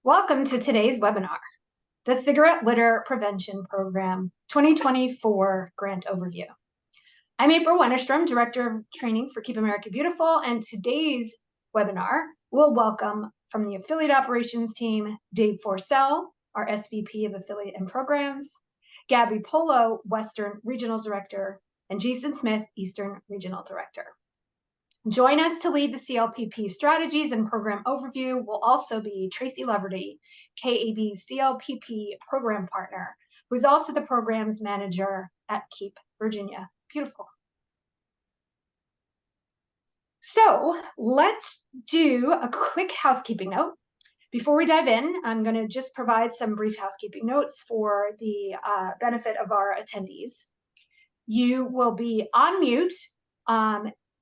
Welcome to today's webinar, the Cigarette Litter Prevention Program 2024 Grant Overview. I'm April Wennerstrom, Director of Training for Keep America Beautiful, and today's webinar will welcome from the Affiliate Operations team, Dave Forcell, our SVP of Affiliate and Programs, Gabby Polo, Western Regional Director, and Jason Smith, Eastern Regional Director. Join us to lead the CLPP strategies and program overview will also be Tracy Leverty, KAB CLPP program partner, who's also the programs manager at Keep Virginia Beautiful. So let's do a quick housekeeping note. Before we dive in, I'm going to just provide some brief housekeeping notes for the benefit of our attendees. You will be on mute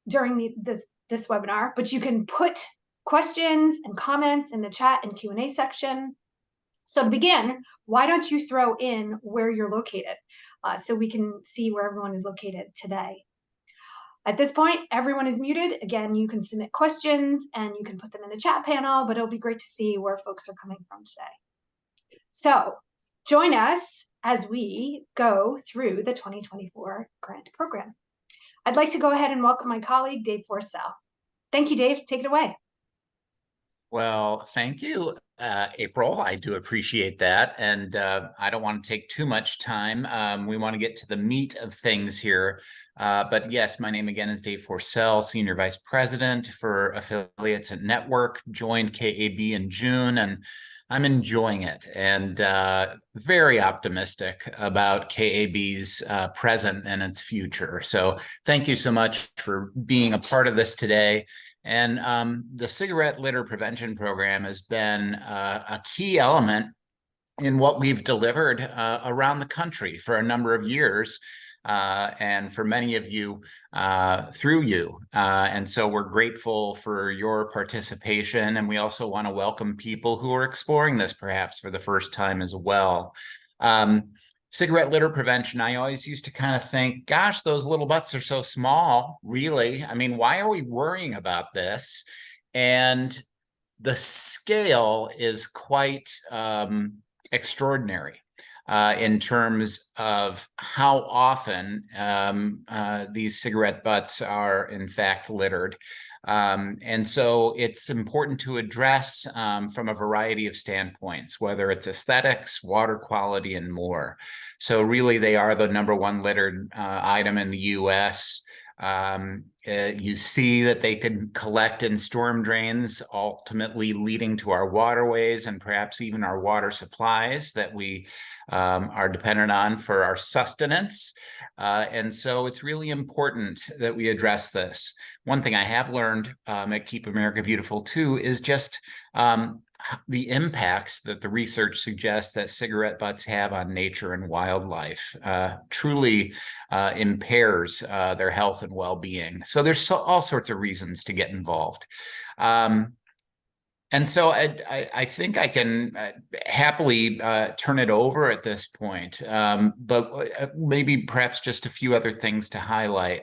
during this webinar, but you can put questions and comments in the chat and Q&A section. So to begin, why don't you throw in where you're located so we can see where everyone is located today. At this point, everyone is muted. Again, you can submit questions and you can put them in the chat panel, but it'll be great to see where folks are coming from today. So join us as we go through the 2024 grant program. I'd like to go ahead and welcome my colleague, Dave Forcell. Thank you, Dave. Take it away. Well, thank you, April. I do appreciate that. And I don't want to take too much time. We want to get to the meat of things here. But yes, my name again is Dave Forcell, Senior Vice President for Affiliates and Network, joined KAB in June, and I'm enjoying it and very optimistic about KAB's present and its future. So thank you so much for being a part of this today. And the cigarette litter prevention program has been a key element in what we've delivered around the country for a number of years. And for many of you, through you. And so we're grateful for your participation. And we also want to welcome people who are exploring this perhaps for the first time as well. Cigarette litter prevention, I always used to kind of think, gosh, those little butts are so small, really. I mean, why are we worrying about this? And the scale is quite extraordinary. In terms of how often these cigarette butts are in fact littered. And so it's important to address from a variety of standpoints, whether it's aesthetics, water quality, and more. So really they are the #1 littered item in the US. You see that they can collect in storm drains, ultimately leading to our waterways and perhaps even our water supplies that we are dependent on for our sustenance. And so it's really important that we address this. One thing I have learned at Keep America Beautiful too is just the impacts that the research suggests that cigarette butts have on nature and wildlife truly impairs their health and well-being. So there's all sorts of reasons to get involved. And so I think I can happily turn it over at this point, but maybe perhaps just a few other things to highlight.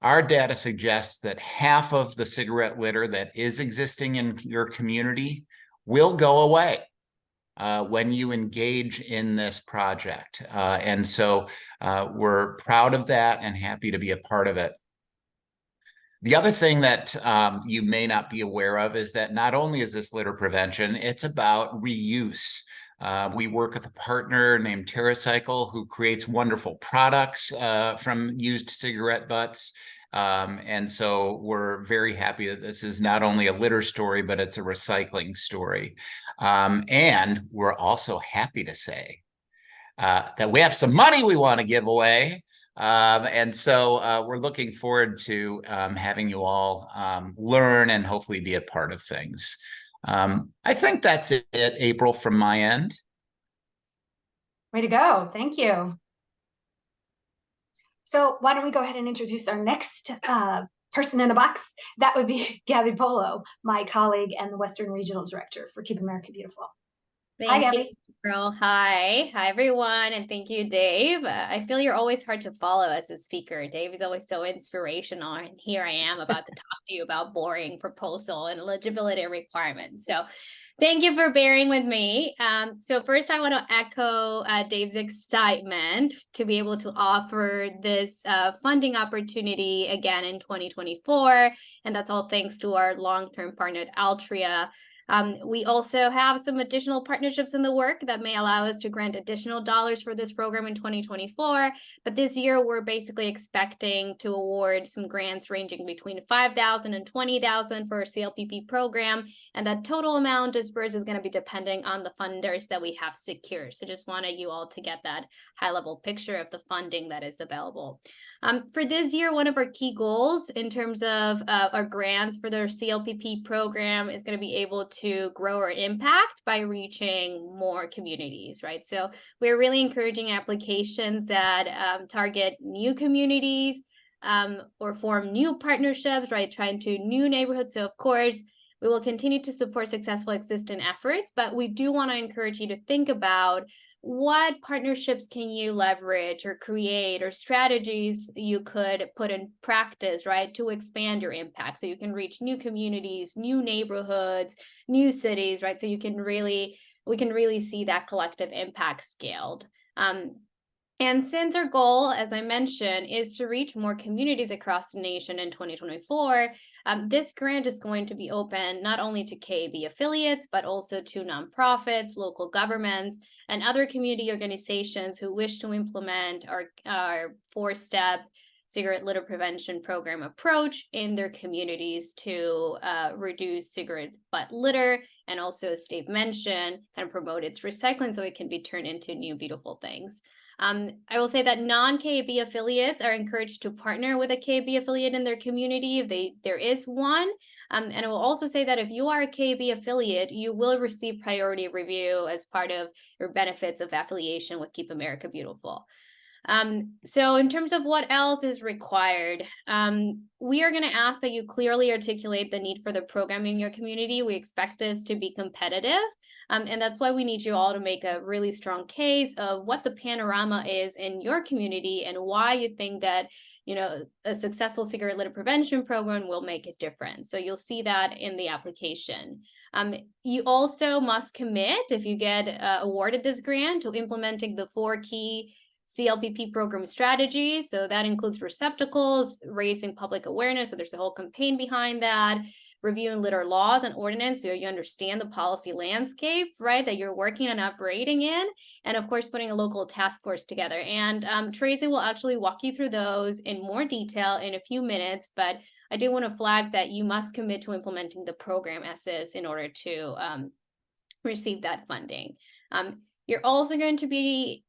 Our data suggests that half of the cigarette litter that is existing in your community will go away when you engage in this project. And so we're proud of that and happy to be a part of it. The other thing that you may not be aware of is that not only is this litter prevention, it's about reuse. We work with a partner named TerraCycle who creates wonderful products from used cigarette butts. And so we're very happy that this is not only a litter story, but it's a recycling story. And we're also happy to say that we have some money we want to give away. And so we're looking forward to having you all learn and hopefully be a part of things. I think that's it, April, from my end. Way to go. Thank you. So why don't we go ahead and introduce our next person in the box? That would be Gabby Polo, my colleague and the Western Regional Director for Keep America Beautiful. Hi, Thank you, Gabby. April. Hi, everyone, and thank you, Dave. I feel you're always hard to follow as a speaker. Dave is always so inspirational, and here I am about to talk to you about boring proposal and eligibility requirements. So thank you for bearing with me. So first, I want to echo Dave's excitement to be able to offer this funding opportunity again in 2024, and that's all thanks to our long-term partner at Altria. We also have some additional partnerships in the work that may allow us to grant additional dollars for this program in 2024. But this year, we're basically expecting to award some grants ranging between $5,000 and $20,000 for our CLPP program. And that total amount dispersed is going to be depending on the funders that we have secured. So just wanted you all to get that high-level picture of the funding that is available. For this year, one of our key goals in terms of our grants for their CLPP program is going to be able to grow our impact by reaching more communities, right? So we're really encouraging applications that target new communities or form new partnerships, right? Trying to new neighborhoods. So of course, we will continue to support successful existing efforts, but we do want to encourage you to think about what partnerships can you leverage or create or strategies you could put in practice, right, to expand your impact so you can reach new communities, new neighborhoods, new cities, right? So we can really see that collective impact scaled. And since our goal, as I mentioned, is to reach more communities across the nation in 2024, this grant is going to be open not only to KAB affiliates, but also to nonprofits, local governments, and other community organizations who wish to implement our four-step cigarette litter prevention program approach in their communities to reduce cigarette butt litter, and also, as Dave mentioned, kind of promote its recycling so it can be turned into new beautiful things. I will say that non-KAB affiliates are encouraged to partner with a KAB affiliate in their community if there is one. And I will also say that if you are a KAB affiliate, you will receive priority review as part of your benefits of affiliation with Keep America Beautiful. So in terms of what else is required, we are going to ask that you clearly articulate the need for the program in your community. We expect this to be competitive. And that's why we need you all to make a really strong case of what the panorama is in your community and why you think that, you know, a successful cigarette litter prevention program will make a difference. So you'll see that in the application. You also must commit, if you get awarded this grant, to implementing the 4 key CLPP program strategies. So that includes receptacles, raising public awareness. So there's a whole campaign behind that, reviewing litter laws and ordinance so you understand the policy landscape, right, that you're working and operating in, and of course, putting a local task force together. And Tracy will actually walk you through those in more detail in a few minutes, but I do want to flag that you must commit to implementing the program as is in order to receive that funding. You're also going to be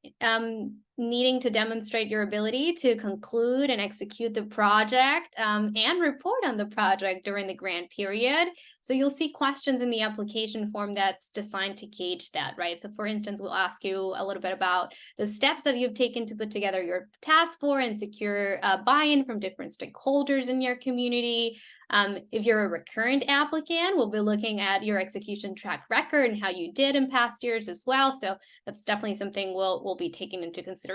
needing to demonstrate your ability to conclude and execute the project and report on the project during the grant period. So you'll see questions in the application form that's designed to gauge that, right? So for instance, we'll ask you a little bit about the steps that you've taken to put together your task force and secure buy-in from different stakeholders in your community. If you're a recurrent applicant, we'll be looking at your execution track record and how you did in past years as well. So that's definitely something we'll be taking into consideration.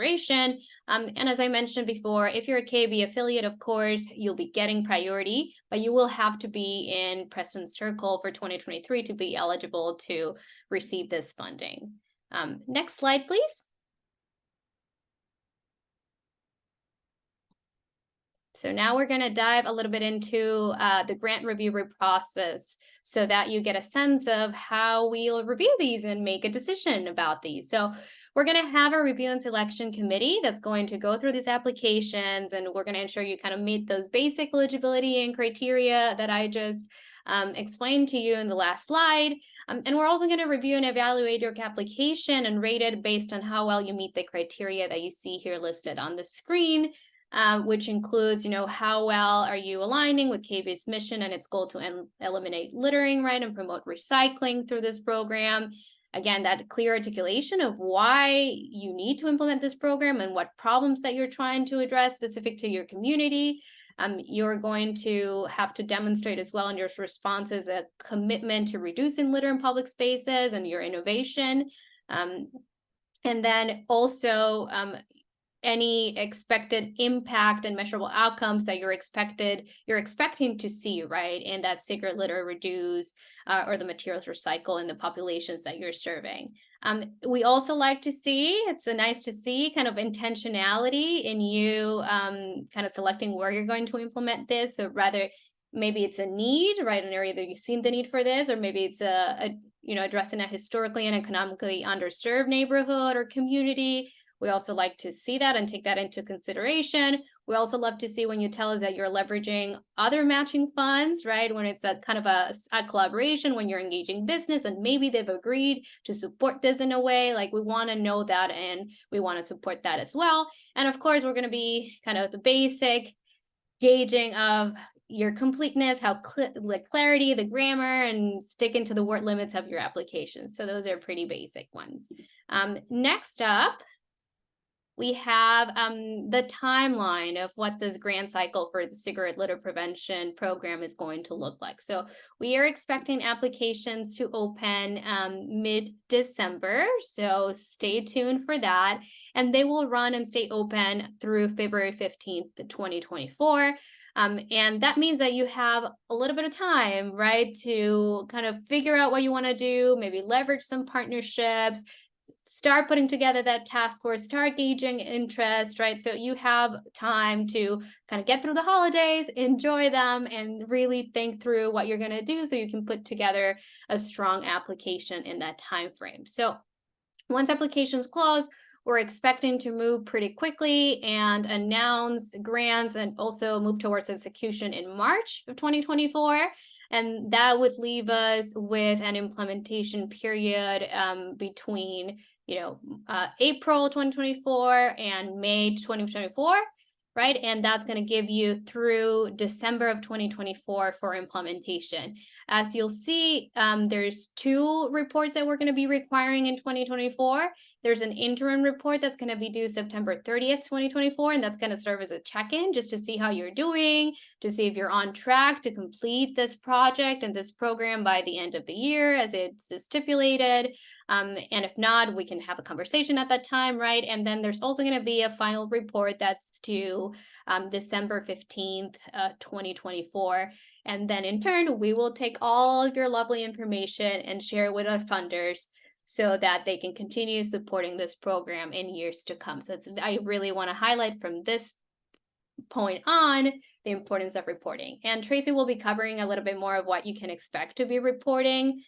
And as I mentioned before, if you're a KAB affiliate, of course, you'll be getting priority, but you will have to be in Preston Circle for 2023 to be eligible to receive this funding. Next slide, please. So now we're going to dive a little bit into the grant review process so that you get a sense of how we'll review these and make a decision about these. So we're going to have a review and selection committee that's going to go through these applications, and we're going to ensure you kind of meet those basic eligibility and criteria that I just explained to you in the last slide. And we're also going to review and evaluate your application and rate it based on how well you meet the criteria that you see here listed on the screen. Which includes, you know, how well are you aligning with KAB's mission and its goal to eliminate littering, right, and promote recycling through this program. Again, that clear articulation of why you need to implement this program and what problems that you're trying to address specific to your community. You're going to have to demonstrate as well in your responses a commitment to reducing litter in public spaces and your innovation. And then also any expected impact and measurable outcomes that you're expecting to see, right? And that cigarette litter reduce or the materials recycle in the populations that you're serving. We also like to see, it's nice to see kind of intentionality in you kind of selecting where you're going to implement this. So rather, maybe it's a need, right? An area that you've seen the need for this, or maybe it's addressing a historically and economically underserved neighborhood or community. We also like to see that and take that into consideration. We also love to see when you tell us that you're leveraging other matching funds, right? When it's a kind of a collaboration, when you're engaging business and maybe they've agreed to support this in a way, like we want to know that and we want to support that as well. And of course, we're going to be kind of the basic gauging of your completeness, how clarity, the grammar, and sticking to the word limits of your application. So those are pretty basic ones. Next up, we have the timeline of what this grant cycle for the cigarette litter prevention program is going to look like. So we are expecting applications to open mid-December. So stay tuned for that. And they will run and stay open through February 15th, 2024. And that means that you have a little bit of time, right, to kind of figure out what you want to do, maybe leverage some partnerships, start putting together that task force, start gauging interest, right? So you have time to kind of get through the holidays, enjoy them, and really think through what you're going to do so you can put together a strong application in that time frame. So once applications close, we're expecting to move pretty quickly and announce grants and also move towards execution in March of 2024. And that would leave us with an implementation period between April 2024 and May 2024, right? And that's going to give you through December of 2024 for implementation. As you'll see, there's 2 reports that we're going to be requiring in 2024. There's an interim report that's going to be due September 30th, 2024, and that's going to serve as a check-in just to see how you're doing, to see if you're on track to complete this project and this program by the end of the year as it's stipulated. And if not, we can have a conversation at that time, right? And then there's also going to be a final report that's due December 15th, 2024. And then in turn, we will take all your lovely information and share it with our funders so that they can continue supporting this program in years to come. So I really want to highlight from this point on the importance of reporting. And Tracy will be covering a little bit more of what you can expect to be reporting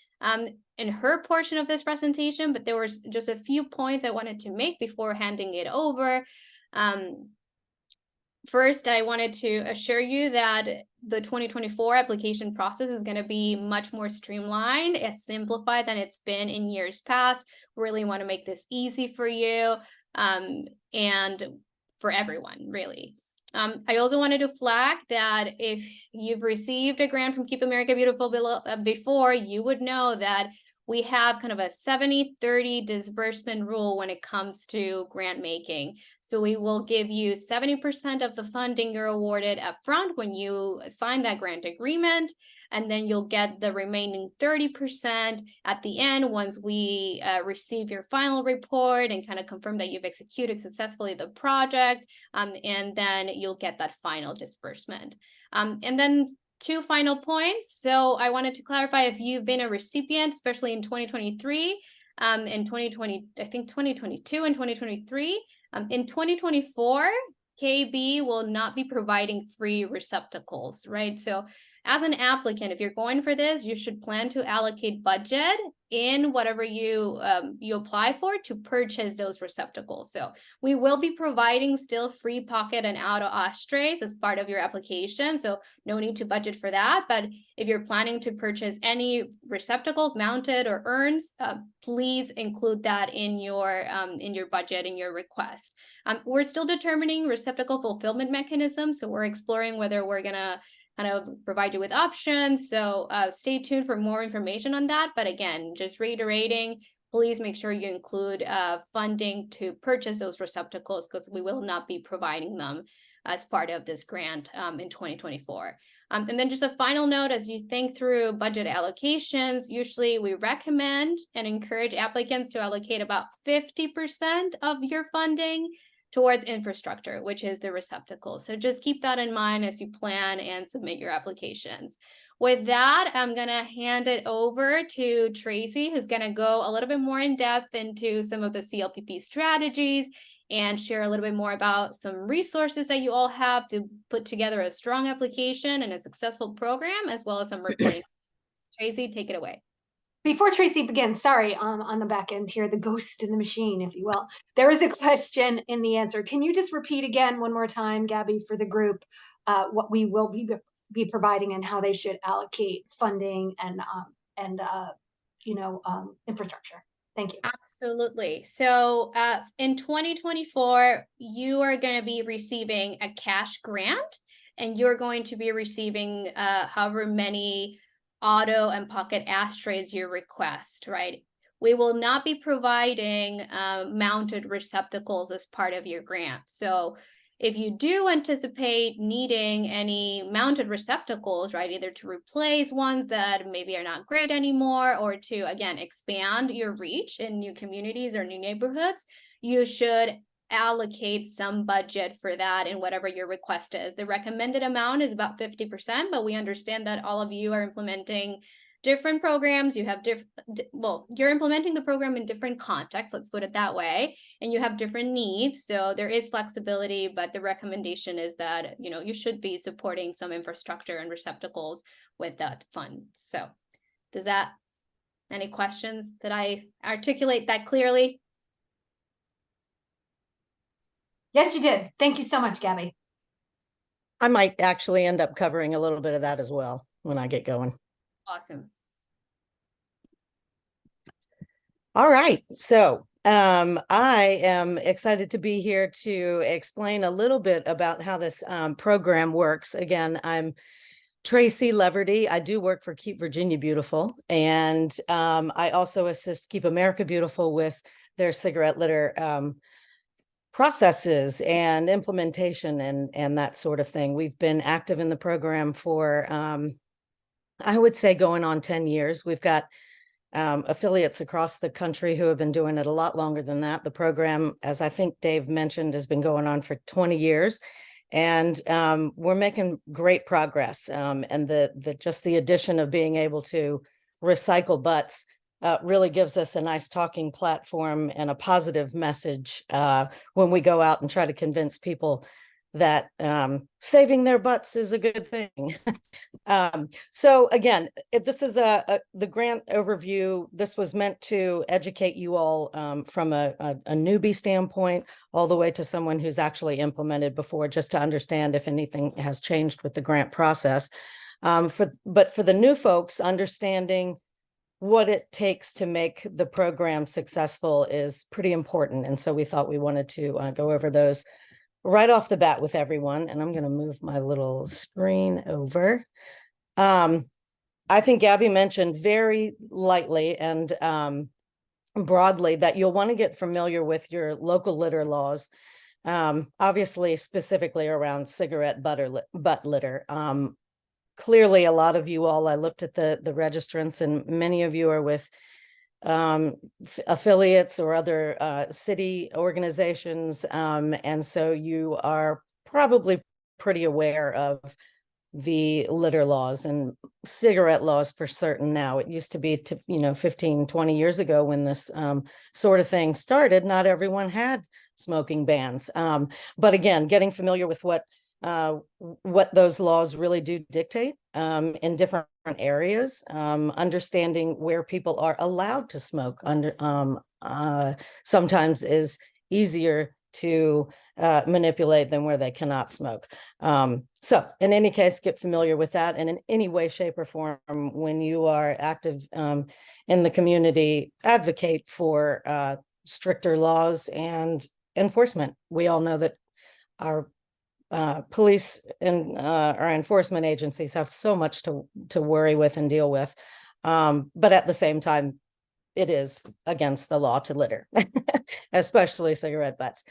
in her portion of this presentation, but there was just a few points I wanted to make before handing it over. First, I wanted to assure you that the 2024 application process is going to be much more streamlined and simplified than it's been in years past. We really want to make this easy for you and for everyone, really. I also wanted to flag that if you've received a grant from Keep America Beautiful before, you would know that we have kind of a 70-30 disbursement rule when it comes to grant making. So we will give you 70% of the funding you're awarded upfront when you sign that grant agreement, and then you'll get the remaining 30% at the end once we receive your final report and kind of confirm that you've executed successfully the project, and then you'll get that final disbursement. And then 2 final points. So I wanted to clarify if you've been a recipient, especially in 2023, in 2020, I think 2022 and 2023. In 2024, KB will not be providing free receptacles, right? So as an applicant, if you're going for this, you should plan to allocate budget in whatever you apply for to purchase those receptacles. So we will be providing still free pocket and auto ashtrays as part of your application. So no need to budget for that. But if you're planning to purchase any receptacles, mounted or urns, please include that in your budget, in your request. We're still determining receptacle fulfillment mechanisms. So we're exploring whether we're gonna kind of provide you with options. So stay tuned for more information on that. But again, just reiterating, please make sure you include funding to purchase those receptacles because we will not be providing them as part of this grant in 2024. And then just a final note, as you think through budget allocations, usually we recommend and encourage applicants to allocate about 50% of your funding towards infrastructure, which is the receptacle. So just keep that in mind as you plan and submit your applications. With that, I'm going to hand it over to Tracy, who's going to go a little bit more in depth into some of the CLPP strategies and share a little bit more about some resources that you all have to put together a strong application and a successful program, as well as some reporting. Tracy, take it away. Before Tracy begins, sorry, on the back end here, the ghost in the machine, if you will. There is a question in the answer. Can you just repeat again one more time, Gabby, for the group, what we will be providing and how they should allocate funding and infrastructure? Thank you. Absolutely. So in 2024, you are going to be receiving a cash grant, and you're going to be receiving however many auto and pocket ashtrays you request, right? We will not be providing mounted receptacles as part of your grant. So if you do anticipate needing any mounted receptacles, right, either to replace ones that maybe are not great anymore or to, again, expand your reach in new communities or new neighborhoods, you should allocate some budget for that in whatever your request is. The recommended amount is about 50%, but we understand that all of you are implementing different programs. You have you're implementing the program in different contexts, let's put it that way, and you have different needs. So there is flexibility, but the recommendation is that, you should be supporting some infrastructure and receptacles with that fund. So any questions? Did I articulate that clearly? Yes, you did. Thank you so much, Gabby. I might actually end up covering a little bit of that as well when I get going. Awesome. All right. So I am excited to be here to explain a little bit about how this program works. Again, I'm Tracy Leverty. I do work for Keep Virginia Beautiful, and I also assist Keep America Beautiful with their cigarette litter processes and implementation and that sort of thing. We've been active in the program for I would say going on 10 years. We've got affiliates across the country who have been doing it a lot longer than that. The program, as I think Dave mentioned, has been going on for 20 years. And we're making great progress. And just the addition of being able to recycle butts really gives us a nice talking platform and a positive message when we go out and try to convince people that saving their butts is a good thing. So again, if this is the grant overview, this was meant to educate you all from a newbie standpoint all the way to someone who's actually implemented before, just to understand if anything has changed with the grant process. But for the new folks, understanding what it takes to make the program successful is pretty important. And so we thought we wanted to go over those right off the bat with everyone. And I'm going to move my little screen over. I think Gabby mentioned very lightly and broadly that you'll want to get familiar with your local litter laws, obviously specifically around cigarette butt litter. Clearly, a lot of you all, I looked at the registrants, and many of you are with affiliates or other city organizations. And so you are probably pretty aware of the litter laws and cigarette laws for certain now. It used to be, 15, 20 years ago when this sort of thing started, not everyone had smoking bans. But again, getting familiar with what those laws really do dictate in different areas, understanding where people are allowed to smoke sometimes is easier to manipulate than where they cannot smoke. So in any case, get familiar with that. And in any way, shape, or form, when you are active in the community, advocate for stricter laws and enforcement. We all know that our police and our enforcement agencies have so much to worry with and deal with. But at the same time, it is against the law to litter, especially cigarette butts.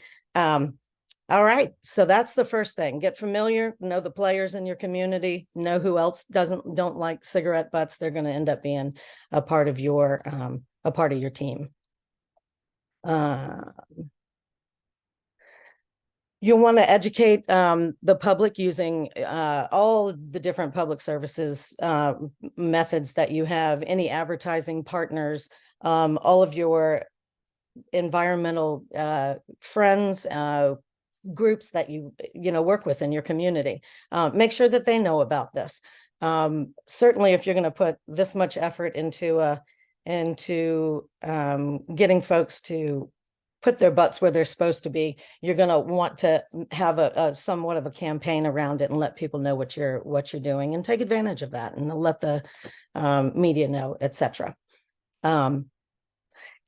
All right, so that's the first thing. Get familiar, know the players in your community, know who else don't like cigarette butts. They're going to end up being a part of your team. You'll want to educate the public using all the different public services methods that you have, any advertising partners, all of your environmental friends, groups that you work with in your community. Make sure that they know about this. Certainly, if you're going to put this much effort into getting folks to put their butts where they're supposed to be, you're going to want to have a somewhat of a campaign around it and let people know what you're doing, and take advantage of that, and let the media know, etc. One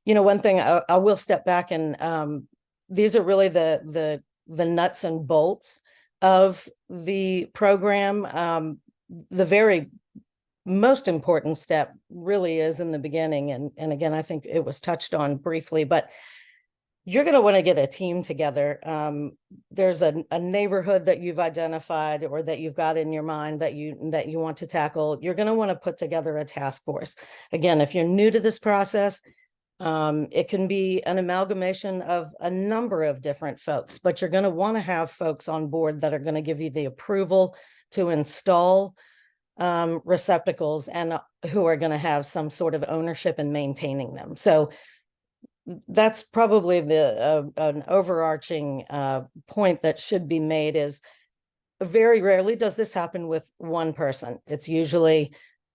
thing I will step back, and these are really the nuts and bolts of the program. The very most important step really is in the beginning, and again, I think it was touched on briefly, but you're going to want to get a team together. There's a neighborhood that you've identified or that you've got in your mind that you want to tackle. You're going to want to put together a task force. Again, if you're new to this process, it can be an amalgamation of a number of different folks, but you're going to want to have folks on board that are going to give you the approval to install receptacles, and who are going to have some sort of ownership in maintaining them. So that's probably an overarching point that should be made, is very rarely does this happen with one person. It's usually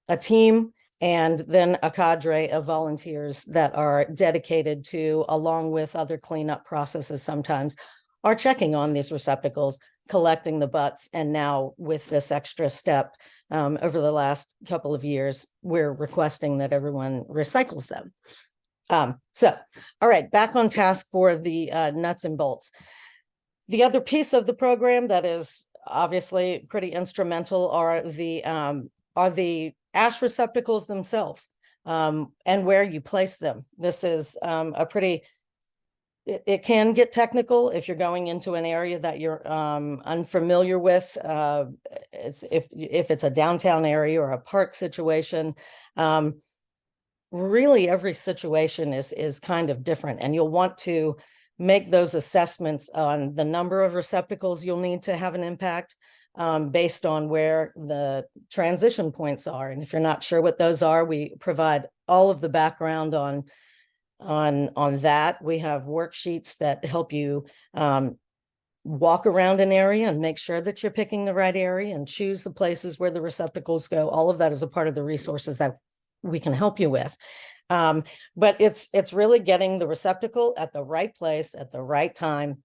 a team and then a cadre of volunteers that are dedicated to, along with other cleanup processes sometimes, are checking on these receptacles, collecting the butts, and now with this extra step over the last couple of years, we're requesting that everyone recycles them. So, all right, back on task for the nuts and bolts. The other piece of the program that is obviously pretty instrumental are the ash receptacles themselves, and where you place them. This is it can get technical if you're going into an area that you're unfamiliar with. If it's a downtown area or a park situation. Really, every situation is kind of different, and you'll want to make those assessments on the number of receptacles you'll need to have an impact, based on where the transition points are. And if you're not sure what those are, we provide all of the background on that. We have worksheets that help you walk around an area and make sure that you're picking the right area and choose the places where the receptacles go. All of that is a part of the resources that we can help you with. But it's really getting the receptacle at the right place at the right time,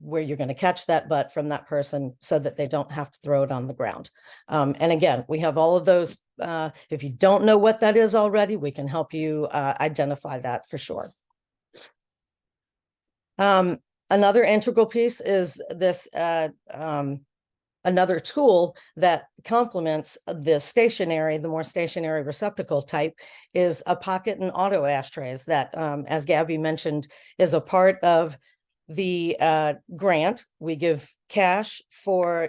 where you're going to catch that butt from that person so that they don't have to throw it on the ground. And again, we have all of those. If you don't know what that is already, we can help you identify that for sure. Another integral piece is this another tool that complements the more stationary receptacle type, is a pocket and auto ashtrays that, as Gabby mentioned, is a part of the grant. We give cash for,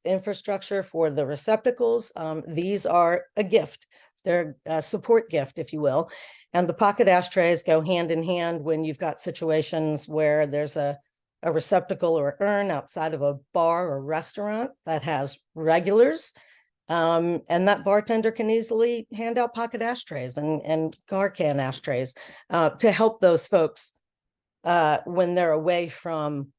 infrastructure for the receptacles. These are a gift. They're a support gift, if you will. And the pocket ashtrays go hand in hand when you've got situations where there's a receptacle or urn outside of a bar or restaurant that has regulars. And that bartender can easily hand out pocket ashtrays and car can ashtrays to help those folks when they're away from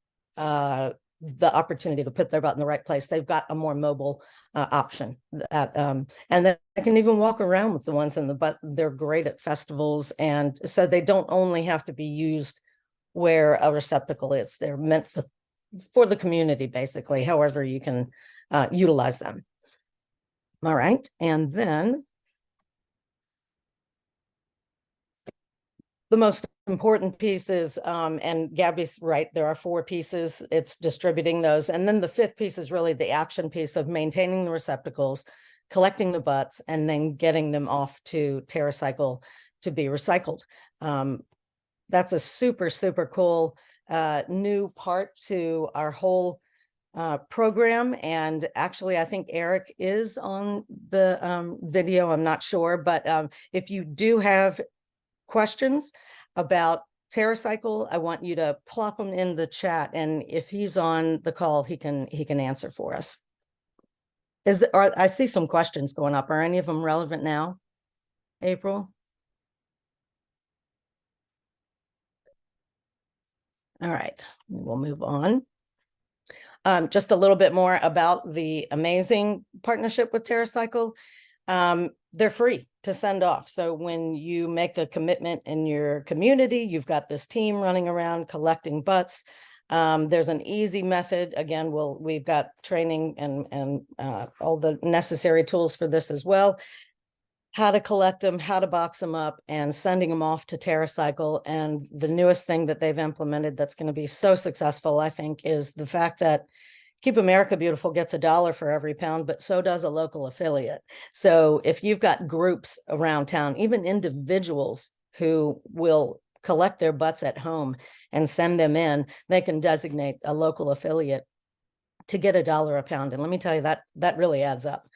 the opportunity to put their butt in the right place. They've got a more mobile option that, and then they can even walk around with the ones in the butt. They're great at festivals, and so they don't only have to be used where a receptacle is. They're meant for the community, basically, however you can utilize them. All right, and then the most important piece is, and Gabby's right, there are 4 pieces. It's distributing those. And then the 5th piece is really the action piece of maintaining the receptacles, collecting the butts, and then getting them off to TerraCycle to be recycled. That's a super, super cool new part to our whole program. And actually, I think Eric is on the video. I'm not sure, but if you do have questions about TerraCycle, I want you to plop them in the chat, and if he's on the call, he can answer for us. I see some questions going up. Are any of them relevant now, April? All right, we'll move on. Just a little bit more about the amazing partnership with TerraCycle. They're free to send off. So when you make a commitment in your community, you've got this team running around collecting butts. There's an easy method. Again, we've got training and all the necessary tools for this as well. How to collect them, how to box them up, and sending them off to TerraCycle. And the newest thing that they've implemented that's going to be so successful, I think, is the fact that Keep America Beautiful gets $1 for every pound, but so does a local affiliate. So if you've got groups around town, even individuals who will collect their butts at home and send them in, they can designate a local affiliate to get $1 a pound. And let me tell you, that really adds up.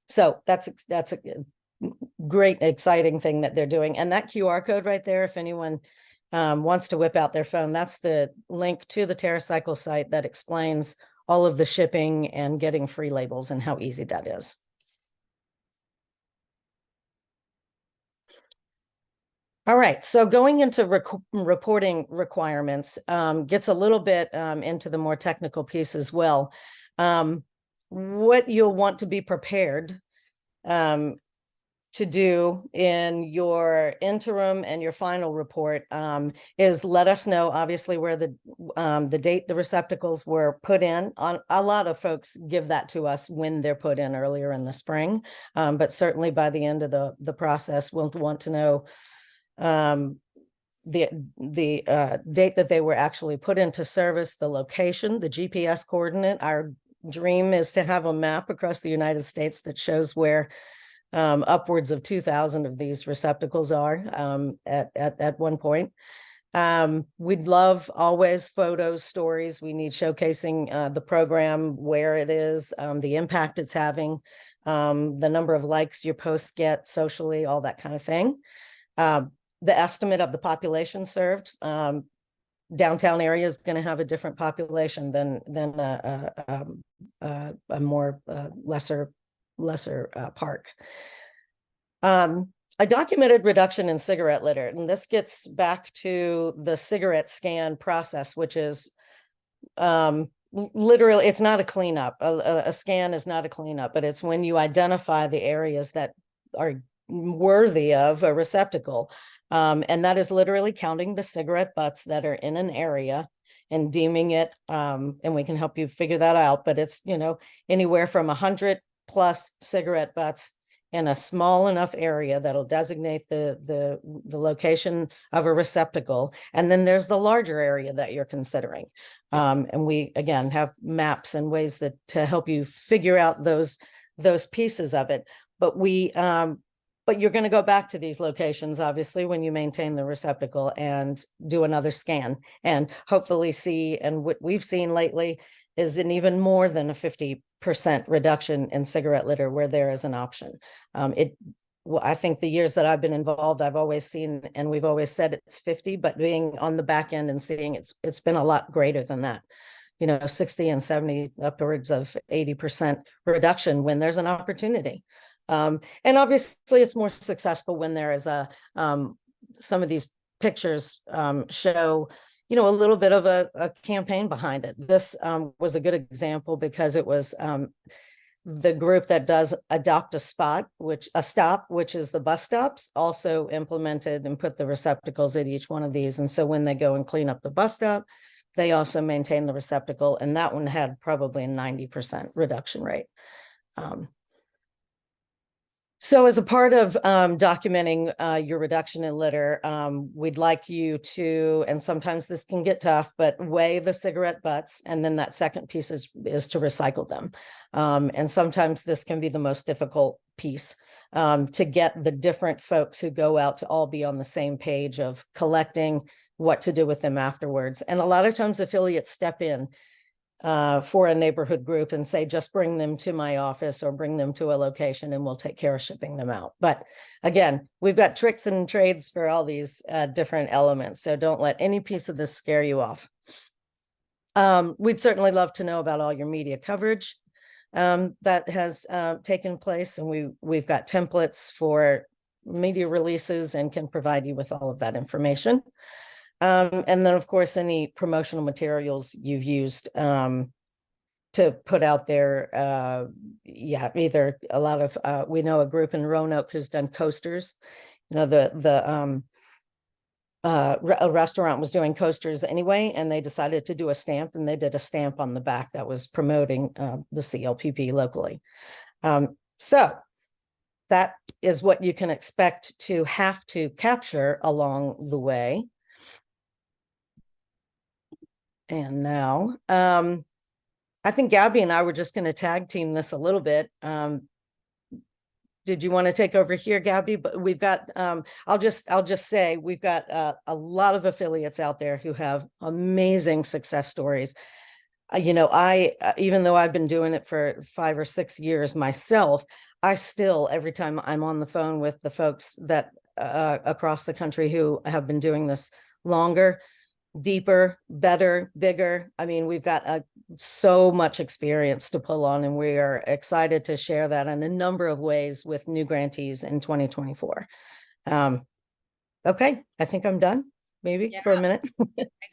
So that's a great, exciting thing that they're doing. And that QR code right there, if anyone wants to whip out their phone, that's the link to the TerraCycle site that explains all of the shipping and getting free labels and how easy that is. All right, so going into reporting requirements gets a little bit into the more technical piece as well. What you'll want to be prepared to do in your interim and your final report is let us know, obviously, where the date the receptacles were put in. A lot of folks give that to us when they're put in earlier in the spring, but certainly by the end of the process, we'll want to know the date that they were actually put into service, the location, the GPS coordinate. Our dream is to have a map across the United States that shows where upwards of 2,000 of these receptacles are at one point. We'd love always photos, stories. We need showcasing the program, where it is, the impact it's having, the number of likes your posts get socially, all that kind of thing. The estimate of the population served. Downtown area is going to have a different population than a more lesser park. A documented reduction in cigarette litter, and this gets back to the cigarette scan process, which is literally, it's not a cleanup. A scan is not a cleanup, but it's when you identify the areas that are worthy of a receptacle. And that is literally counting the cigarette butts that are in an area and deeming it, and we can help you figure that out, but it's, anywhere from 100 plus cigarette butts in a small enough area that'll designate the location of a receptacle. And then there's the larger area that you're considering. And we, again, have maps and ways to help you figure out those pieces of it. But you're going to go back to these locations, obviously, when you maintain the receptacle and do another scan and hopefully see, and what we've seen lately is an even more than a 50% reduction in cigarette litter where there is an option. I think the years that I've been involved, I've always seen, and we've always said it's 50, but being on the back end and seeing it's been a lot greater than that. 60 and 70, upwards of 80% reduction when there's an opportunity. And obviously it's more successful when there is some of these pictures show, a little bit of a campaign behind it. This was a good example because it was the group that does Adopt a Stop, which is the bus stops, also implemented and put the receptacles at each one of these. And so when they go and clean up the bus stop, they also maintain the receptacle. And that one had probably a 90% reduction rate. So as a part of documenting your reduction in litter, we'd like you to, and sometimes this can get tough, but weigh the cigarette butts. And then that second piece is to recycle them. And sometimes this can be the most difficult piece, to get the different folks who go out to all be on the same page of collecting what to do with them afterwards. And a lot of times affiliates step in for a neighborhood group and say, just bring them to my office or bring them to a location and we'll take care of shipping them out. But again, we've got tricks and trades for all these different elements. So don't let any piece of this scare you off. We'd certainly love to know about all your media coverage that has taken place. And we've got templates for media releases and can provide you with all of that information. And then, of course, any promotional materials you've used to put out there. Yeah, either a lot of, we know a group in Roanoke who's done coasters. You know, a restaurant was doing coasters anyway, and they decided to do a stamp, and they did a stamp on the back that was promoting the CLPP locally. So that is what you can expect to have to capture along the way. And now, I think Gabby and I were just going to tag team this a little bit. Did you want to take over here, Gabby? But we've got, I'll just say we've got a lot of affiliates out there who have amazing success stories. You know, even though I've been doing it for 5 or 6 years myself, I still, every time I'm on the phone with the folks that across the country who have been doing this longer, deeper, better, bigger. I mean, we've got so much experience to pull on, and we are excited to share that in a number of ways with new grantees in 2024. Okay, I think I'm done. Maybe for a minute.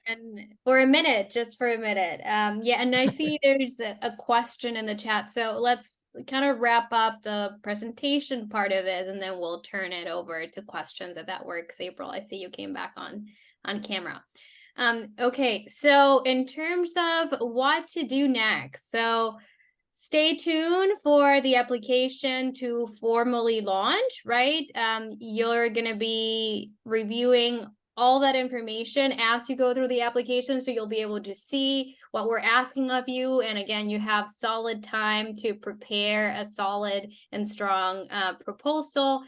And for a minute, just for a minute. Yeah, and I see there's a question in the chat. So let's kind of wrap up the presentation part of it, and then we'll turn it over to questions if that works. April, I see you came back on camera. Okay, so in terms of what to do next, so stay tuned for the application to formally launch, right? You're going to be reviewing all that information as you go through the application, so you'll be able to see what we're asking of you. And again, you have solid time to prepare a solid and strong proposal.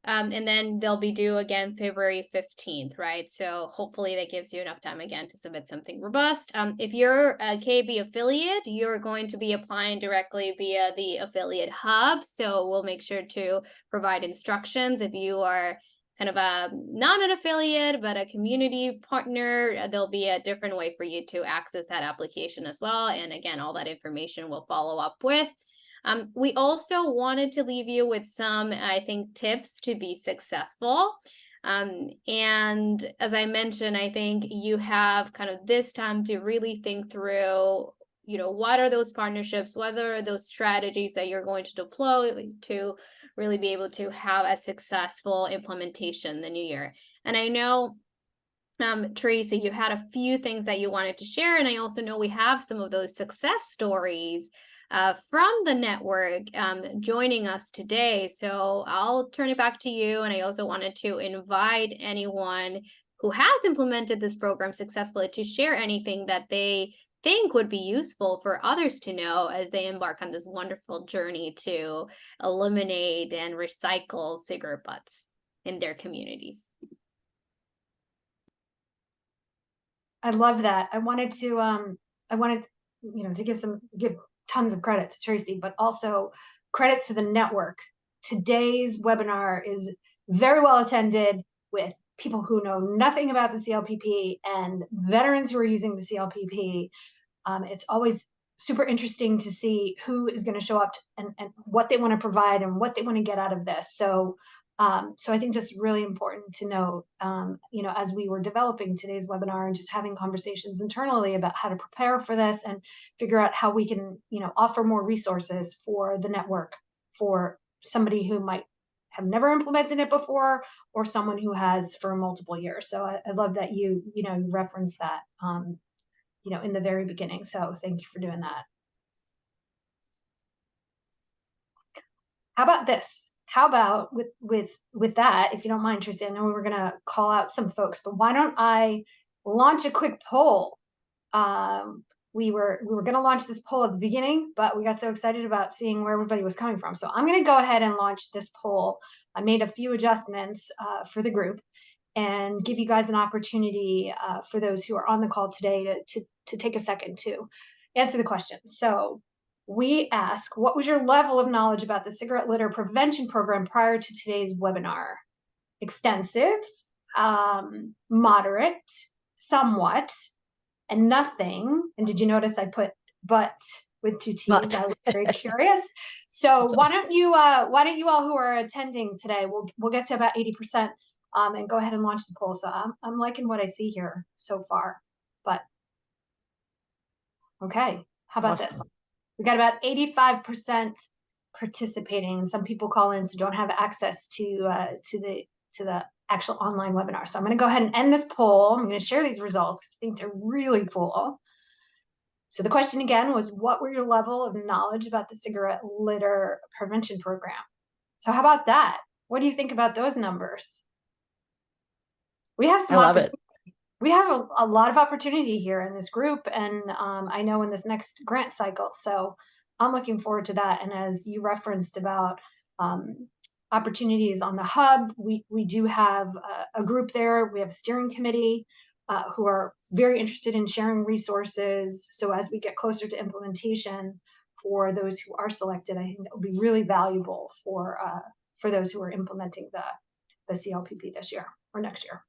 And then they'll be due again February 15th, right? So hopefully that gives you enough time again to submit something robust. If you're a KB affiliate, you're going to be applying directly via the affiliate hub. So we'll make sure to provide instructions. If you are kind of a not an affiliate, but a community partner, there'll be a different way for you to access that application as well. And again, all that information we'll follow up with. We also wanted to leave you with some, I think, tips to be successful. And as I mentioned, I think you have kind of this time to really think through, you know, what are those partnerships, what are those strategies that you're going to deploy to really be able to have a successful implementation the new year. And I know, Tracy, you had a few things that you wanted to share, and I also know we have some of those success stories from the network joining us today. So I'll turn it back to you. And I also wanted to invite anyone who has implemented this program successfully to share anything that they think would be useful for others to know as they embark on this wonderful journey to eliminate and recycle cigarette butts in their communities. I love that. I wanted to, you know, to give tons of credit to Tracy, but also credit to the network. Today's webinar is very well attended with people who know nothing about the CLPP and veterans who are using the CLPP. It's always super interesting to see who is going to show up and what they want to provide and what they want to get out of this. So I think just really important to know, you know, as we were developing today's webinar and just having conversations internally about how to prepare for this and figure out how we can, you know, offer more resources for the network for somebody who might have never implemented it before or someone who has for multiple years. So I love that you referenced that, you know, in the very beginning. So thank you for doing that. How about this? how about with that, if you don't mind, Tracy, I know we were gonna call out some folks, but why don't I launch a quick poll? We were gonna launch this poll at the beginning, but we got so excited about seeing where everybody was coming from. So I'm gonna go ahead and launch this poll. I made a few adjustments for the group and give you guys an opportunity for those who are on the call today to take a second to answer the question. So we ask, what was your level of knowledge about the cigarette litter prevention program prior to today's webinar? Extensive, moderate, somewhat, and nothing. And did you notice I put but with 2 T's? But. I was very curious. So That's why awesome. don't you all who are attending today, we'll get to about 80%, and go ahead and launch the poll. So I'm liking what I see here so far. But okay, how about this? Awesome. We got about 85% participating. Some people call in so don't have access to the actual online webinar. So I'm going to go ahead and end this poll. I'm going to share these results because I think they're really cool. So the question again was, what were your level of knowledge about the cigarette litter prevention program? So how about that? What do you think about those numbers? We have some I love it. We have a lot of opportunity here in this group, and I know in this next grant cycle. So I'm looking forward to that. And as you referenced about opportunities on the hub, we do have a group there. We have a steering committee who are very interested in sharing resources. So as we get closer to implementation for those who are selected, I think that will be really valuable for those who are implementing the CLPP this year or next year.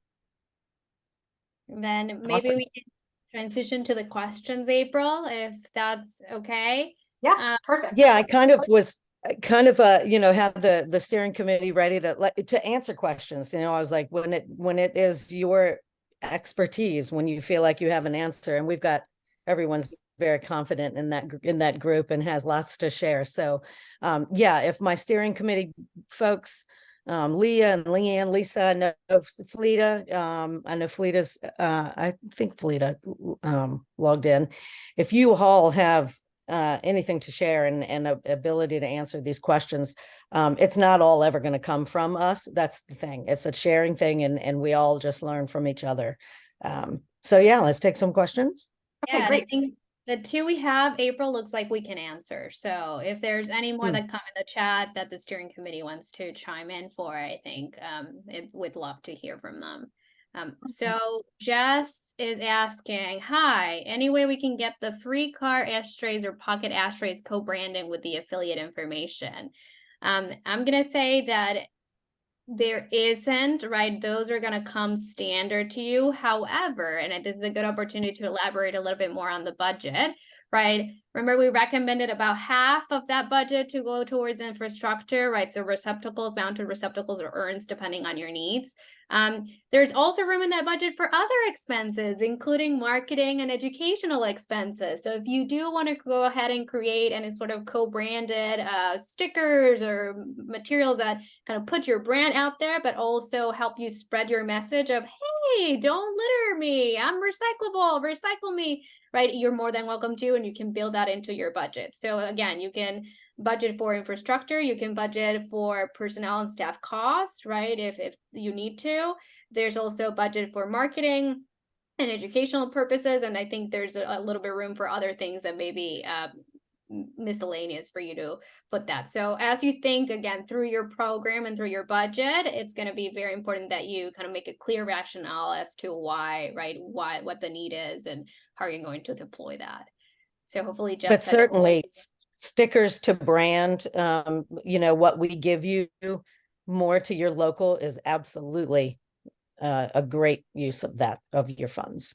And then maybe Awesome. we can transition to the questions, April, if that's okay. Yeah, perfect. Yeah, I kind of was you know, have the steering committee ready to answer questions. You know, I was like, when it is your expertise, when you feel like you have an answer, and we've got everyone's very confident in that group and has lots to share. So yeah, if my steering committee folks, Leah and Leanne, Lisa, I know Felita, I know Felita's I think Felita logged in. If you all have anything to share and ability to answer these questions, it's not all ever going to come from us. That's the thing. It's a sharing thing, and we all just learn from each other. So yeah, let's take some questions. Okay, great. I think the 2 we have, April, looks like we can answer. So if there's any more that come in the chat that the steering committee wants to chime in for, I think we'd love to hear from them. So Jess is asking, hi, any way we can get the free car ashtrays or pocket ashtrays co-branding with the affiliate information? I'm going to say that there isn't, right? Those are going to come standard to you. However, and this is a good opportunity to elaborate a little bit more on the budget, right? Remember, we recommended about half of that budget to go towards infrastructure, right? So receptacles, mounted receptacles or urns, depending on your needs. There's also room in that budget for other expenses, including marketing and educational expenses. So if you do want to go ahead and create any sort of co-branded stickers or materials that kind of put your brand out there, but also help you spread your message of, hey, don't litter me, I'm recyclable, recycle me, right? You're more than welcome to, and you can build that into your budget. So again, you can budget for infrastructure, you can budget for personnel and staff costs, right? If you need to. There's also budget for marketing and educational purposes. And I think there's a little bit of room for other things that may be miscellaneous for you to put that. So as you think, again, through your program and through your budget, it's going to be very important that you kind of make a clear rationale as to why, right? What the need is and how you're going to deploy that. So hopefully just. But certainly stickers to brand, you know, what we give you more to your local is absolutely a great use of that, of your funds.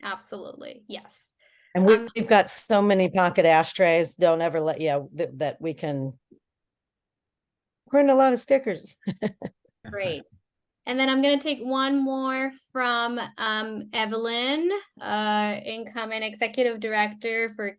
Absolutely. Yes. And we've got so many pocket ashtrays. Don't ever let, that we can print a lot of stickers. Great. And then I'm going to take one more from Evelyn, incoming executive director for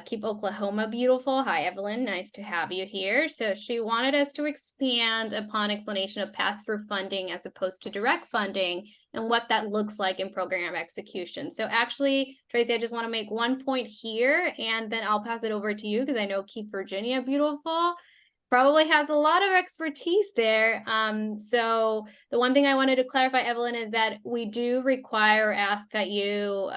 Keep Oklahoma Beautiful. Hi, Evelyn. Nice to have you here. So she wanted us to expand upon explanation of pass-through funding as opposed to direct funding and what that looks like in program execution. So actually, Tracy, I just want to make one point here, and then I'll pass it over to you because I know Keep Virginia Beautiful probably has a lot of expertise there. So the one thing I wanted to clarify, Evelyn, is that we do require or ask that you,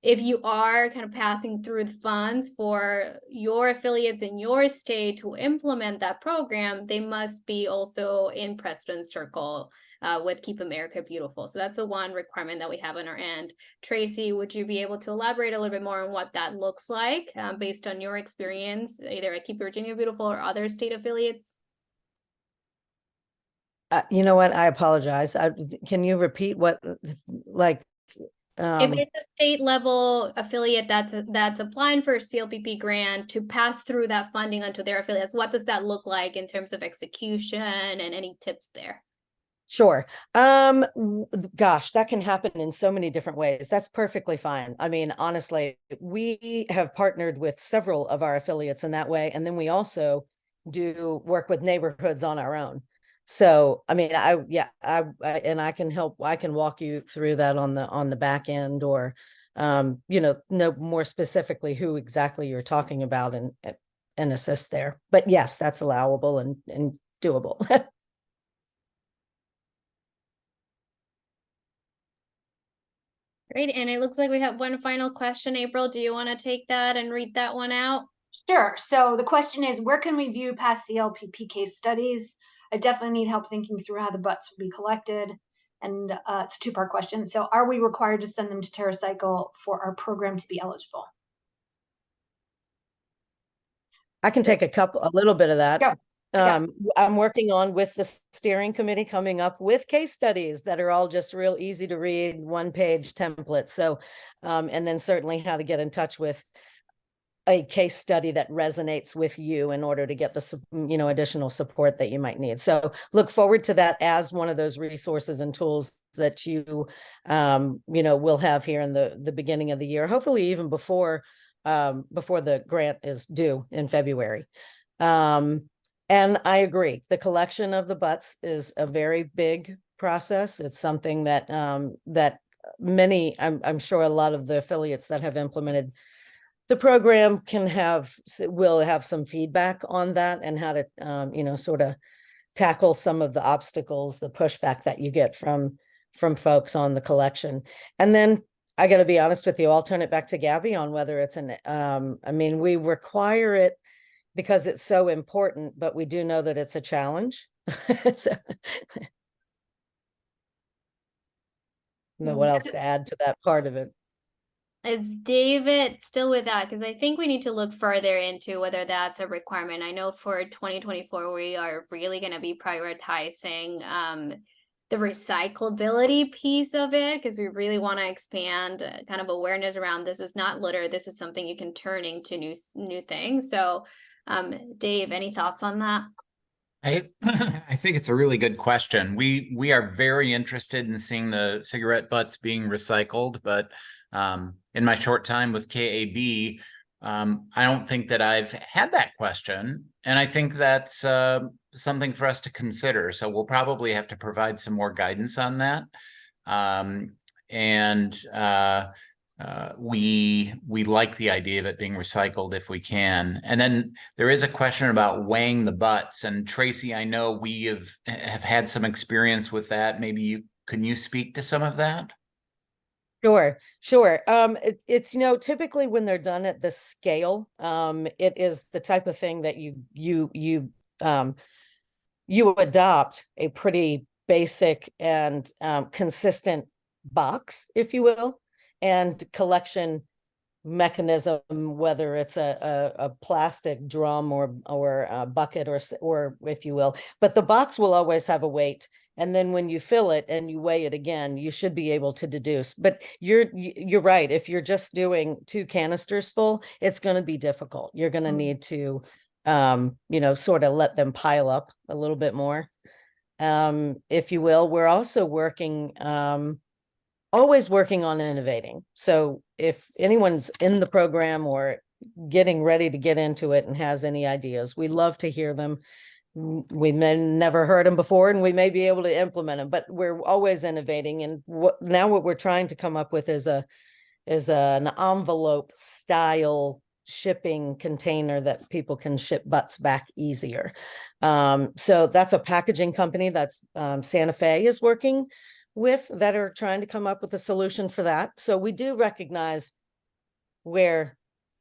if you are kind of passing through the funds for your affiliates in your state to implement that program, they must be also in President's Circle with Keep America Beautiful. So that's the one requirement that we have on our end. Tracy, would you be able to elaborate a little bit more on what that looks like based on your experience, either at Keep Virginia Beautiful or other state affiliates? You know what? I apologize. Can you repeat what, like, if it's a state level affiliate that's applying for a CLPP grant to pass through that funding onto their affiliates, what does that look like in terms of execution and any tips there? Sure. Gosh, that can happen in so many different ways. That's perfectly fine. I mean, honestly, we have partnered with several of our affiliates in that way. And then we also do work with neighborhoods on our own. So, I mean, and I can help, I can walk you through that on the back end, or, know more specifically who exactly you're talking about and assist there. But yes, that's allowable and doable. Great, and it looks like we have one final question. April, do you want to take that and read that one out? Sure. So the question is, where can we view past CLPP case studies? I definitely need help thinking through how the butts will be collected. And it's a two-part question. So are we required to send them to TerraCycle for our program to be eligible? I can take a little bit of that. Go. I'm working on with the steering committee coming up with case studies that are all just real easy to read, one-page templates. So, and then certainly how to get in touch with a case study that resonates with you in order to get the, additional support that you might need. So look forward to that as one of those resources and tools that you, will have here in the beginning of the year, hopefully even before the grant is due in February. And I agree, the collection of the butts is a very big process. It's something that that many, I'm sure a lot of the affiliates that have implemented the program will have some feedback on that and how to sort of tackle some of the obstacles, the pushback that you get from folks on the collection. And then I got to be honest with you, I'll turn it back to Gabby on whether it's we require it because it's so important, but we do know that it's a challenge. So, know what else to add to that part of it. Is David still with that? Because I think we need to look further into whether that's a requirement. I know for 2024, we are really going to be prioritizing the recyclability piece of it, because we really want to expand kind of awareness around this is not litter. This is something you can turn into new things. So Dave, any thoughts on that? I think it's a really good question. We are very interested in seeing the cigarette butts being recycled, but in my short time with KAB, I don't think that I've had that question, and I think that's something for us to consider. So we'll probably have to provide some more guidance on that. We like the idea of it being recycled if we can. And then there is a question about weighing the butts. And Tracy, I know we have had some experience with that. Maybe can you speak to some of that? Sure. It's typically when they're done at the scale, it is the type of thing that you adopt a pretty basic and consistent box, if you will, and collection mechanism, whether it's a plastic drum or a bucket or if you will, but the box will always have a weight. And then when you fill it and you weigh it again, you should be able to deduce. But you're right. If you're just doing 2 canisters full, it's going to be difficult. You're going to need to, sort of let them pile up a little bit more, if you will. We're also always working on innovating. So if anyone's in the program or getting ready to get into it and has any ideas, we love to hear them. We may never heard them before, and we may be able to implement them, but we're always innovating. And what we're trying to come up with is an envelope style shipping container that people can ship butts back easier. So that's a packaging company that's Santa Fe is working with, that are trying to come up with a solution for that. So we do recognize where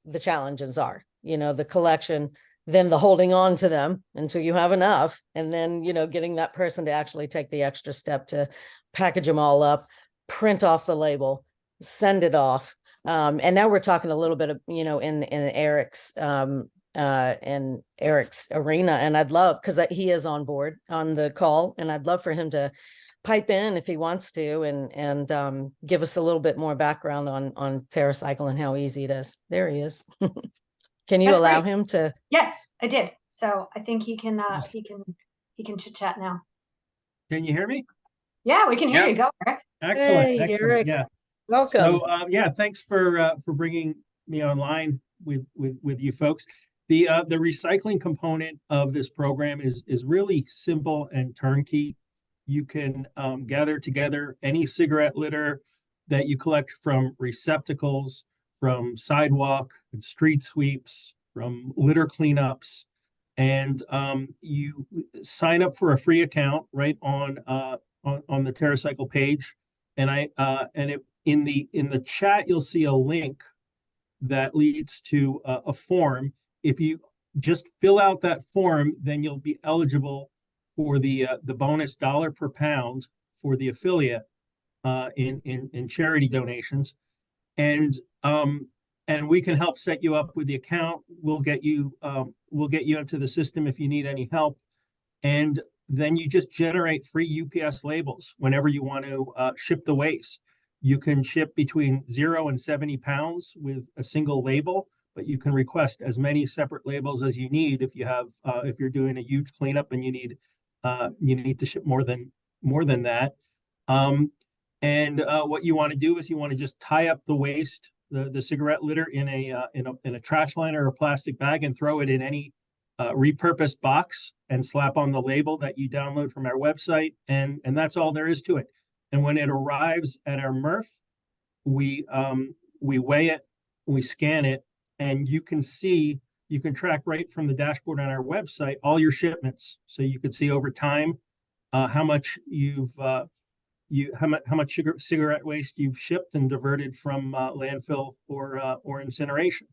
the challenges are, the collection, then the holding on to them until you have enough, and then, getting that person to actually take the extra step to package them all up, print off the label, send it off. And now we're talking a little bit of, in Eric's arena, and I'd love, because he is on board on the call, and I'd love for him to pipe in if he wants to, and give us a little bit more background on TerraCycle and how easy it is. There he is. Can you allow him to? Yes, I did. So I think he can he can chit chat now. Can you hear me? Yeah, we can hear you. Go, Eric. Excellent. Hey, Excellent. Eric. Yeah. Welcome. So yeah, thanks for bringing me online with you folks. The recycling component of this program is really simple and turnkey. You can gather together any cigarette litter that you collect from receptacles, from sidewalk and street sweeps, from litter cleanups, and you sign up for a free account right on the TerraCycle page. And in the chat, you'll see a link that leads to a form. If you just fill out that form, then you'll be eligible for the bonus $1 per pound for the affiliate in charity donations, and we can help set you up with the account. We'll get you into the system if you need any help, and then you just generate free UPS labels whenever you want to ship the waste. You can ship between 0 and 70 pounds with a single label, but you can request as many separate labels as you need if you have if you're doing a huge cleanup and you need to ship more than that. What you want to do is you want to just tie up the waste, the cigarette litter, in a trash liner or a plastic bag, and throw it in any repurposed box and slap on the label that you download from our website, and that's all there is to it. And when it arrives at our MRF, we weigh it, we scan it, and you can track right from the dashboard on our website all your shipments. So you can see over time how much how much cigarette waste you've shipped and diverted from landfill or incineration.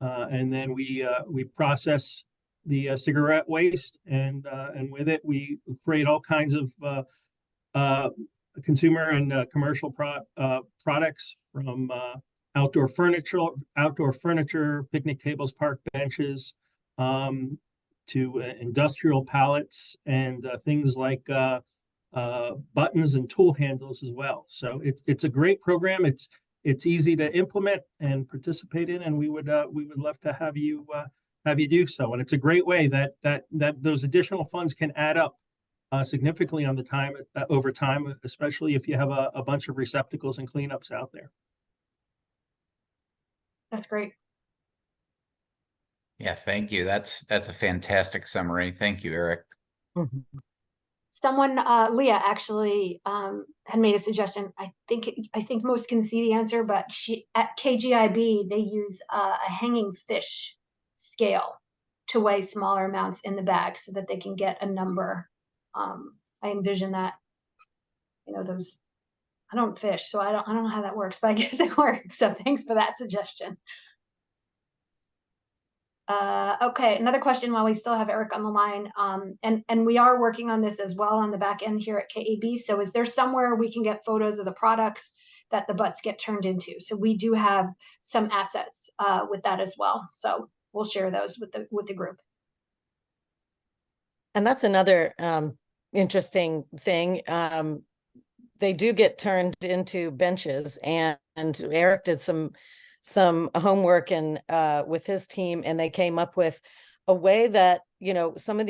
And then we process the cigarette waste, and with it we create all kinds of consumer and commercial products, from outdoor furniture, picnic tables, park benches, to industrial pallets, and things like buttons and tool handles as well. So it's a great program. It's easy to implement and participate in, and we would love to have you do so. And it's a great way that those additional funds can add up significantly on the time over time, especially if you have a bunch of receptacles and cleanups out there. That's great. Yeah, thank you. That's a fantastic summary. Thank you, Eric. Mm-hmm. Someone, Leah, actually had made a suggestion. I think most can see the answer, but at KGIB they use a hanging fish scale to weigh smaller amounts in the bag so that they can get a number. I envision that, those. I don't fish, so I don't know how that works, but I guess it works. So thanks for that suggestion. Okay, another question while we still have Eric on the line. And we are working on this as well on the back end here at KAB. So is there somewhere we can get photos of the products that the butts get turned into? So we do have some assets with that as well. So we'll share those with the group. And that's another interesting thing. They do get turned into benches, and Eric did some homework and with his team, and they came up with a way that some of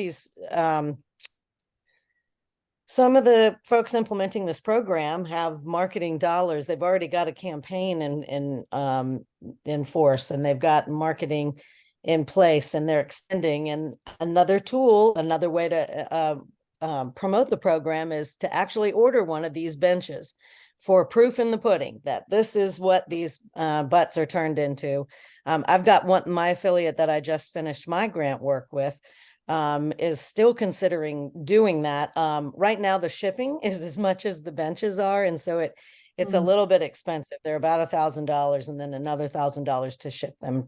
the folks implementing this program have marketing dollars. They've already got a campaign in force, and they've got marketing in place, and they're extending. And another way to promote the program is to actually order one of these benches for proof in the pudding that this is what these butts are turned into. I've got my affiliate that I just finished my grant work with is still considering doing that. Right now, the shipping is as much as the benches are, and so it's a little bit expensive. They're about $1,000 and then another $1,000 to ship them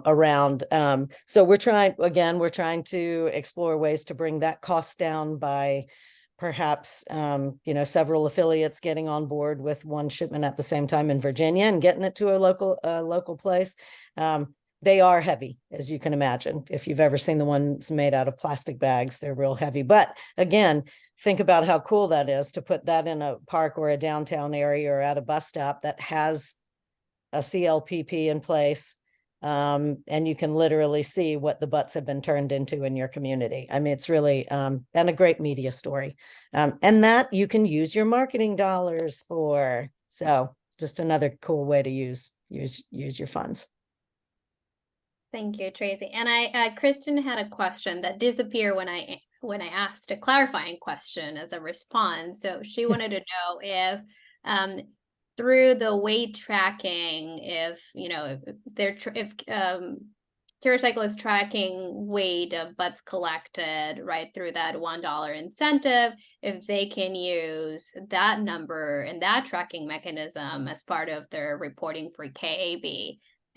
around. So we're trying to explore ways to bring that cost down by perhaps, several affiliates getting on board with one shipment at the same time in Virginia and getting it to a local place. They are heavy, as you can imagine. If you've ever seen the ones made out of plastic bags, they're real heavy. But again, think about how cool that is to put that in a park or a downtown area or at a bus stop that has a CLPP in place. And you can literally see what the butts have been turned into in your community. I mean, it's really, and a great media story. And that you can use your marketing dollars for. So just another cool way to use your funds. Thank you, Tracy. And Kristen had a question that disappeared when I asked a clarifying question as a response. So she wanted to know if through the weight tracking, if TerraCycle is tracking weight of butts collected right through that $1 incentive, if they can use that number and that tracking mechanism as part of their reporting for KAB.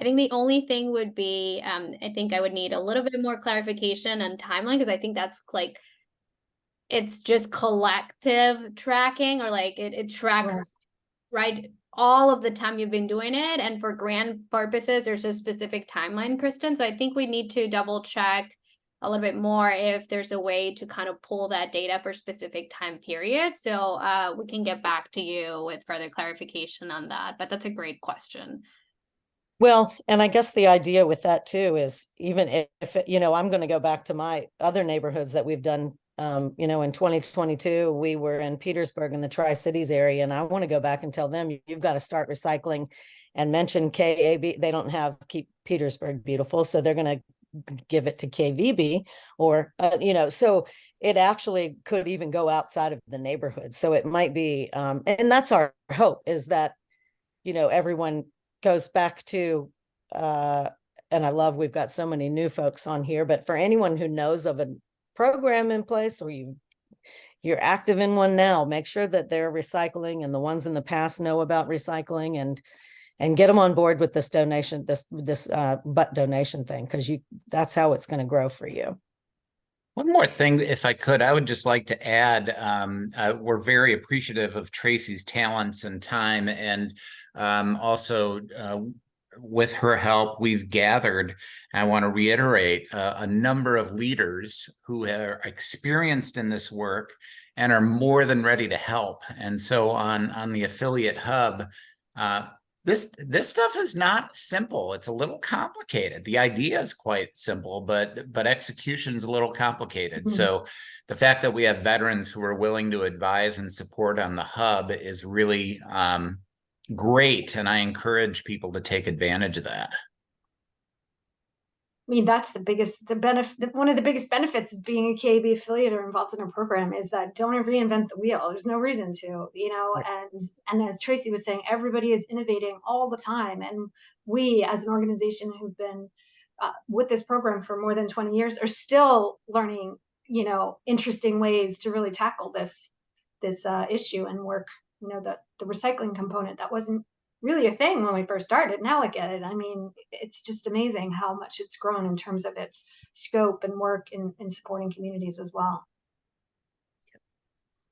I think the only thing would be, I think I would need a little bit more clarification on timeline, because I think that's like, it's just collective tracking, or like it tracks, right, all of the time you've been doing it. And for grant purposes, there's a specific timeline, Kristen. So I think we need to double check a little bit more if there's a way to kind of pull that data for specific time periods. So we can get back to you with further clarification on that. But that's a great question. Well, and I guess the idea with that too is, even if I'm going to go back to my other neighborhoods that we've done, in 2022, we were in Petersburg in the Tri-Cities area, and I want to go back and tell them, you've got to start recycling and mention KAB. They don't have Keep Petersburg Beautiful, so they're going to give it to KVB, or, so it actually could even go outside of the neighborhood. So it might be, and that's our hope, is that, everyone goes back to, and I love, we've got so many new folks on here, but for anyone who knows of a program in place, or you're active in one now, make sure that they're recycling and the ones in the past know about recycling, and get them on board with this donation, this butt donation thing, because that's how it's going to grow for you. One more thing, if I could, I would just like to add, we're very appreciative of Tracy's talents and time, and also with her help, we've gathered, I want to reiterate, a number of leaders who are experienced in this work and are more than ready to help. And so on the affiliate hub, this stuff is not simple. It's a little complicated. The idea is quite simple, but execution is a little complicated. Mm-hmm. So the fact that we have veterans who are willing to advise and support on the hub is really great, and I encourage people to take advantage of that. I mean, that's the benefit. One of the biggest benefits of being a KAB affiliate or involved in a program is that don't reinvent the wheel. There's no reason to, right. And as Tracy was saying, everybody is innovating all the time. And we, as an organization who've been with this program for more than 20 years, are still learning, interesting ways to really tackle this issue and work. The recycling component that wasn't really a thing when we first started. Now look at it. I mean, it's just amazing how much it's grown in terms of its scope and work in supporting communities as well.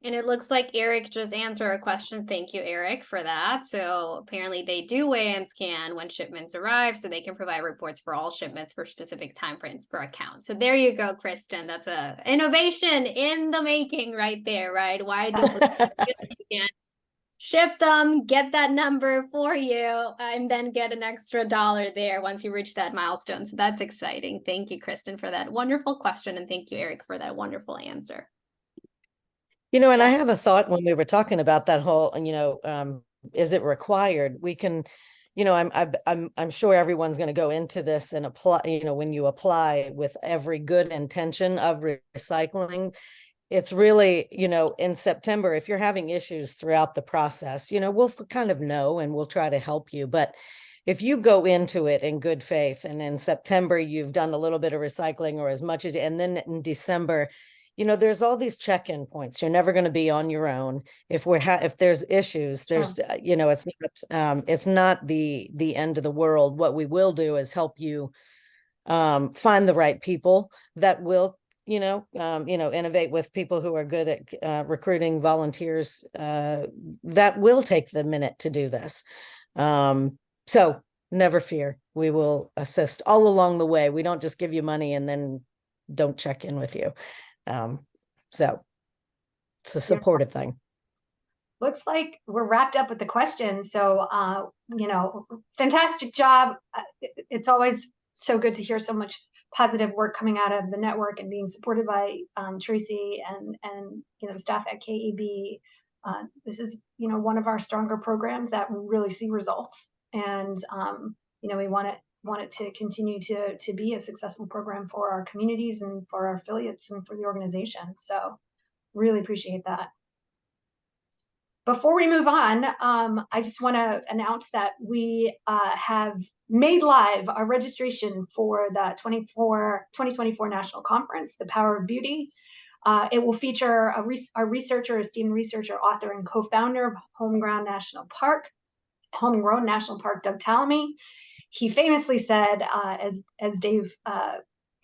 And it looks like Eric just answered a question. Thank you, Eric, for that. So apparently they do weigh and scan when shipments arrive, so they can provide reports for all shipments for specific time frames for accounts. So there you go, Kristen. That's a innovation in the making right there, right? Why do you can't ship them, get that number for you, and then get an extra $1 there once you reach that milestone. So that's exciting. Thank you, Kristen, for that wonderful question. And thank you, Eric, for that wonderful answer. And I had a thought when we were talking about that whole, is it required? We can, I'm sure everyone's going to go into this and apply, when you apply with every good intention of recycling, it's really, in September, if you're having issues throughout the process, we'll kind of know and we'll try to help you. But if you go into it in good faith and in September, you've done a little bit of recycling or as much as, and then in December, there's all these check-in points. You're never going to be on your own. If there's issues, there's, it's not the end of the world. What we will do is help you find the right people that will innovate with people who are good at recruiting volunteers that will take the minute to do this. So never fear, we will assist all along the way. We don't just give you money and then don't check in with you. So it's a supportive thing. Looks like we're wrapped up with the questions. So, fantastic job. It's always so good to hear so much positive work coming out of the network and being supported by Tracy and the staff at KEB. This is one of our stronger programs that really see results, and we want it to continue to be a successful program for our communities and for our affiliates and for the organization. So really appreciate that. Before we move on, I just want to announce that we have made live our registration for the 2024 National Conference, The Power of Beauty. It will feature a researcher, esteemed researcher, author, and co-founder of Homegrown National Park, Doug Tallamy. He famously said, as Dave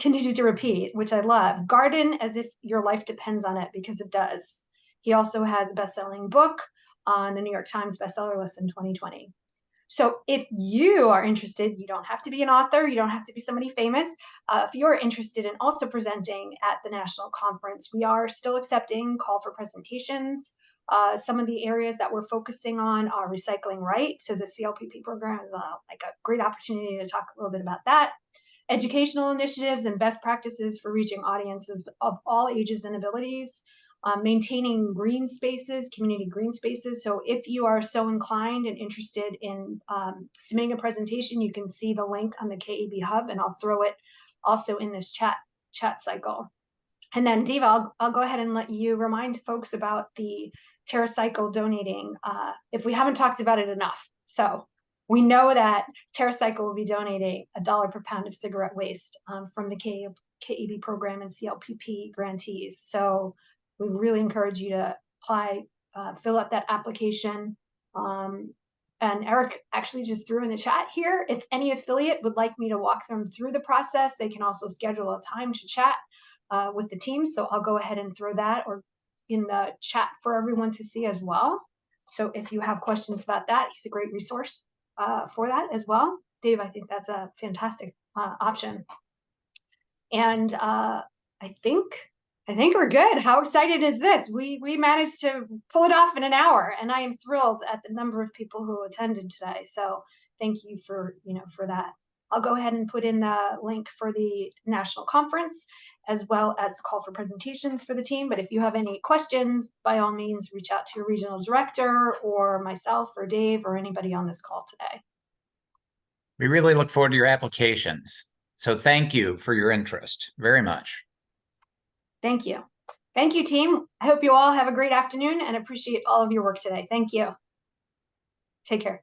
continues to repeat, which I love, garden as if your life depends on it, because it does. He also has a best-selling book on the New York Times bestseller list in 2020. So if you are interested, you don't have to be an author, you don't have to be somebody famous. If you're interested in also presenting at the national conference, we are still accepting call for presentations. Some of the areas that we're focusing on are recycling right. So the CLPP program is like a great opportunity to talk a little bit about that. Educational initiatives and best practices for reaching audiences of all ages and abilities. Maintaining green spaces, community green spaces. So if you are so inclined and interested in submitting a presentation, you can see the link on the KEB Hub, and I'll throw it also in this chat cycle. And then Diva, I'll go ahead and let you remind folks about the TerraCycle donating, if we haven't talked about it enough. So we know that TerraCycle will be donating $1 per pound of cigarette waste from the KEB program and CLPP grantees. So we really encourage you to apply, fill out that application. And Eric actually just threw in the chat here, if any affiliate would like me to walk them through the process, they can also schedule a time to chat with the team. So I'll go ahead and throw that or in the chat for everyone to see as well. So if you have questions about that, he's a great resource for that as well. Dave, I think that's a fantastic option. And I think we're good. How excited is this? We managed to pull it off in an hour, and I am thrilled at the number of people who attended today. So thank you for that. I'll go ahead and put in the link for the national conference, as well as the call for presentations for the team. But if you have any questions, by all means, reach out to your regional director or myself or Dave or anybody on this call today. We really look forward to your applications. So thank you for your interest very much. Thank you. Thank you, team. I hope you all have a great afternoon and appreciate all of your work today. Thank you. Take care.